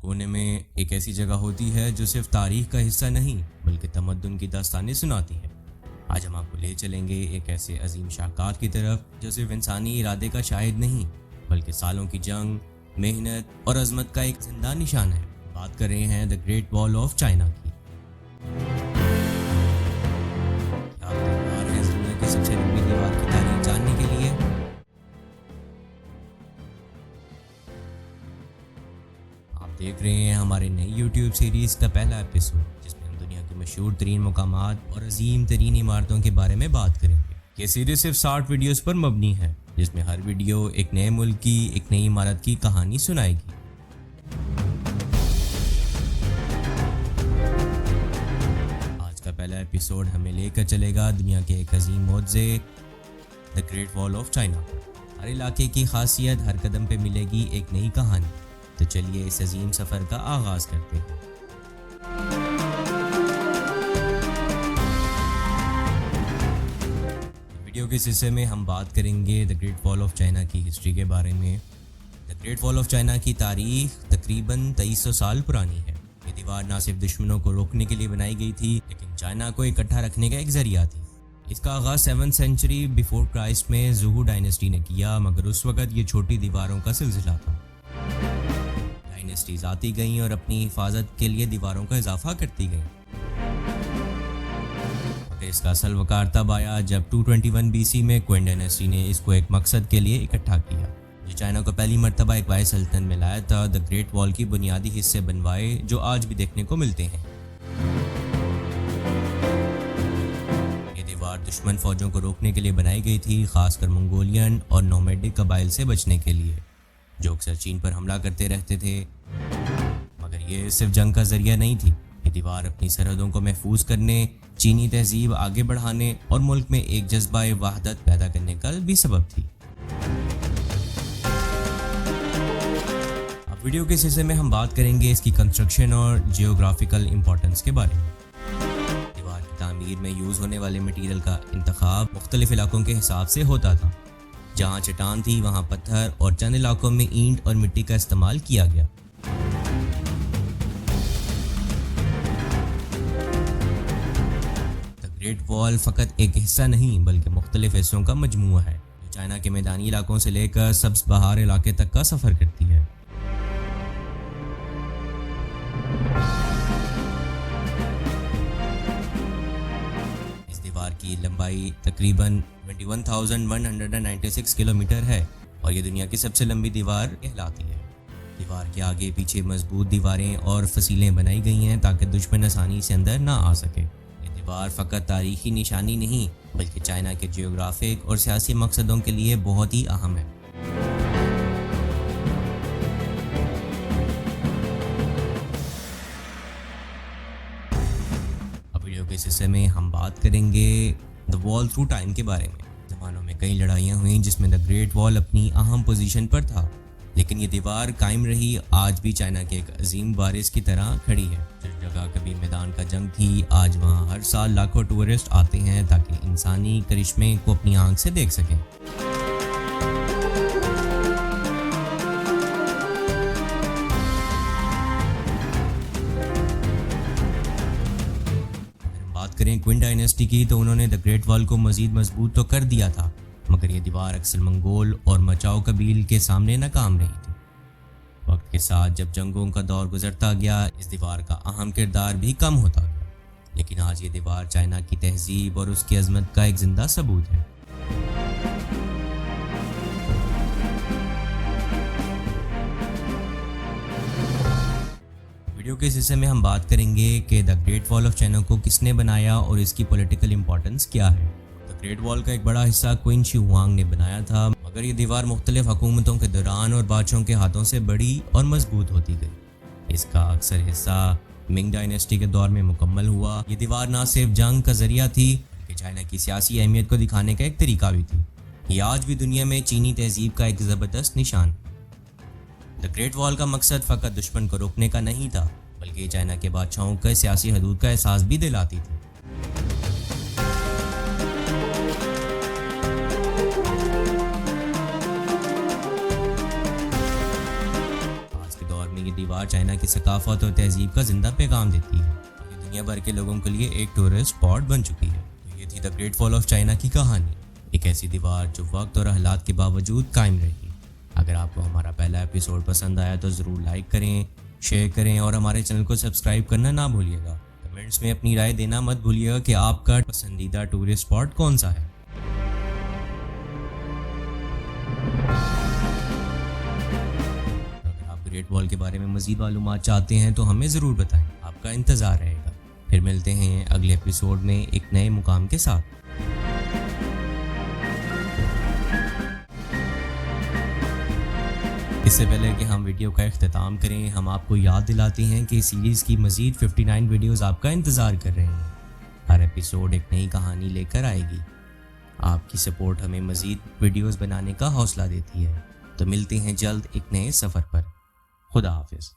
कोने में एक ऐसी जगह होती है जो सिर्फ तारीख का हिस्सा नहीं बल्कि तमद्दुन की दास्तानें सुनाती है। आज हम आपको ले चलेंगे एक ऐसे अजीम शाहकार की तरफ जो सिर्फ इंसानी इरादे का शाहिद नहीं बल्कि सालों की जंग, मेहनत और अजमत का एक जिंदा निशान है। बात कर रहे हैं the great wall of China की। क्या आप तैयार हैं इस दुनिया की सबसे लंबी दीवार की तारीख जानने के लिए? आप देख रहे हैं हमारे नई YouTube सीरीज का पहला एपिसोड, जिसमें हम दुनिया के मशहूर तरीन मुकामात और अजीम तरीन इमारतों के बारे में बात करेंगे। ये सीरीज सिर्फ 60 वीडियोस पर मबनी है, जिसमें हर वीडियो एक नए मुल्क की एक नई इमारत की कहानी सुनाएगी। आज का पहला एपिसोड हमें लेकर चलेगा दुनिया के एक अजीम मोज़े the great wall of China. हर इलाके की खासियत, हर कदम पे मिलेगी एक नई कहानी। तो चलिए इस अजीम सफ़र का आगाज़ करते हैं। वीडियो के इस हिस्से में हम बात करेंगे the great wall of China की हिस्ट्री के बारे में। The great wall of China की तारीख तकरीबन 2300 साल पुरानी है। ये दीवार ना सिर्फ दुश्मनों को रोकने के लिए बनाई गई थी, लेकिन चाइना को इकट्ठा रखने का एक जरिया थी। इसका आगाज़ 7th सेंचुरी बिफोर क्राइस्ट में ज़ुहू डायनेस्टी ने किया, मगर उस वक़्त ये छोटी दीवारों का सिलसिला था। डायनेस्टीज आती गईं और अपनी हिफाजत के लिए दीवारों का इजाफा करती गईं। मगर इसका असल वकार तब आया जब 221 BC में क्विन डायनेस्टी ने इसको एक मकसद के लिए इकट्ठा किया, जो चाइना को पहली मर्तबा एक वाहिद सल्तनत में लाया था। द ग्रेट वॉल की बुनियादी हिस्से बनवाए जो आज भी देखने को मिलते हैं। ये दीवार दुश्मन फौजों को रोकने के लिए बनाई गई थी, खासकर मंगोलियन और नोमैडिक कबाइल से बचने के लिए, जो अक्सर चीन पर हमला करते रहते थे। मगर ये सिर्फ जंग का जरिया नहीं थी, ये दीवार अपनी सरहदों को महफूज करने, चीनी तहजीब आगे बढ़ाने और मुल्क में एक जज्बा वहदत पैदा करने का भी सबब थी। अब वीडियो के इस हिस्से में हम बात करेंगे इसकी कंस्ट्रक्शन और जियोग्राफिकल इंपॉर्टेंस के बारे में। दीवार की तामीर में यूज़ होने वाले मटीरियल का इंतखाब मुख्तलिफ इलाकों के हिसाब से होता था। जहाँ चट्टान थी वहाँ पत्थर और चंद इलाकों में ईंट और मिट्टी का इस्तेमाल किया गया। द ग्रेट वॉल फ़कत एक हिस्सा नहीं बल्कि मुख्तलिफ हिस्सों का मजमूआ है, जो चाइना के मैदानी इलाकों से लेकर सब्ज़ बहार इलाके तक का सफ़र करती है। इस दीवार की लंबाई तकरीबन 21,196 किलोमीटर है और ये दुनिया की सबसे लंबी दीवार कहलाती है। दीवार के आगे पीछे मजबूत दीवारें और फसीलें बनाई गई हैं ताकि दुश्मन आसानी से अंदर ना आ सके। ये दीवार फ़कत तारीखी निशानी नहीं बल्कि चाइना के जियोग्राफिक और सियासी मकसदों के लिए बहुत ही अहम है। अब वीडियो के इस हिस्से में हम बात करेंगे द वॉल थ्रू टाइम के बारे में। ज़मानों में कई लड़ाइयाँ हुई जिसमें द ग्रेट वॉल अपनी अहम पोजीशन पर था, लेकिन ये दीवार कायम रही। आज भी चाइना के एक अजीम वारिस की तरह खड़ी है। जिस जगह कभी मैदान का जंग थी, आज वहाँ हर साल लाखों टूरिस्ट आते हैं ताकि इंसानी करिश्मे को अपनी आंख से देख सकें। करें क्विन डायनेस्टी की, तो उन्होंने द ग्रेट वॉल को मजीद मजबूत तो कर दिया था, मगर ये दीवार अक्सर मंगोल और मचाओ कबील के सामने नाकाम रही थी। वक्त के साथ जब जंगों का दौर गुजरता गया, इस दीवार का अहम किरदार भी कम होता गया, लेकिन आज ये दीवार चाइना की तहजीब और उसकी अजमत का एक जिंदा सबूत है। वीडियो के इस हिस्से में हम बात करेंगे कि the great wall of China को किसने बनाया और इसकी पॉलिटिकल इंपॉर्टेंस क्या है। द ग्रेट वॉल का एक बड़ा हिस्सा क्वीन शी हुआंग ने बनाया था, मगर ये दीवार मुख्तलिफ हुकूमतों के दौरान और बादशाहों के हाथों से बड़ी और मजबूत होती गई। इसका अक्सर हिस्सा मिंग डायनेस्टी के दौर में मुकम्मल हुआ। ये दीवार ना सिर्फ जंग का जरिया थी बल्कि चाइना की सियासी अहमियत को दिखाने का एक तरीका भी थी। ये आज भी दुनिया में चीनी तहजीब का एक ज़बरदस्त निशान। द ग्रेट वॉल का मकसद फ़कत दुश्मन को रोकने का नहीं था, बल्कि चाइना के बादशाहों के सियासी हदूद का एहसास भी दिलाती थी। ये दीवार चाइना की सकाफत और तहजीब का जिंदा पैगाम देती है और ये दुनिया भर के लोगों के लिए एक टूरिस्ट स्पॉट बन चुकी है। तो ये थी the great wall of China की कहानी, एक ऐसी दीवार जो वक्त और हालात के बावजूद कायम रही। अगर आपको हमारा पहला एपिसोड पसंद आया तो ज़रूर लाइक करें, शेयर करें और हमारे चैनल को सब्सक्राइब करना ना भूलिएगा। कमेंट्स में अपनी राय देना मत भूलिएगा कि आपका पसंदीदा टूरिस्ट स्पॉट कौन सा है। अगर आप ग्रेट वॉल के बारे में मज़ीद मालूमात चाहते हैं तो हमें ज़रूर बताएं, आपका इंतज़ार रहेगा। फिर मिलते हैं अगले एपिसोड में एक नए मुकाम के साथ। इससे पहले कि हम वीडियो का इख्तिताम करें, हम आपको याद दिलाते हैं कि सीरीज़ की मज़ीद 59 वीडियोस आपका इंतज़ार कर रहे हैं। हर एपिसोड एक नई कहानी लेकर आएगी। आपकी सपोर्ट हमें मज़ीद वीडियोस बनाने का हौसला देती है। तो मिलते हैं जल्द एक नए सफ़र पर। खुदा हाफिज़।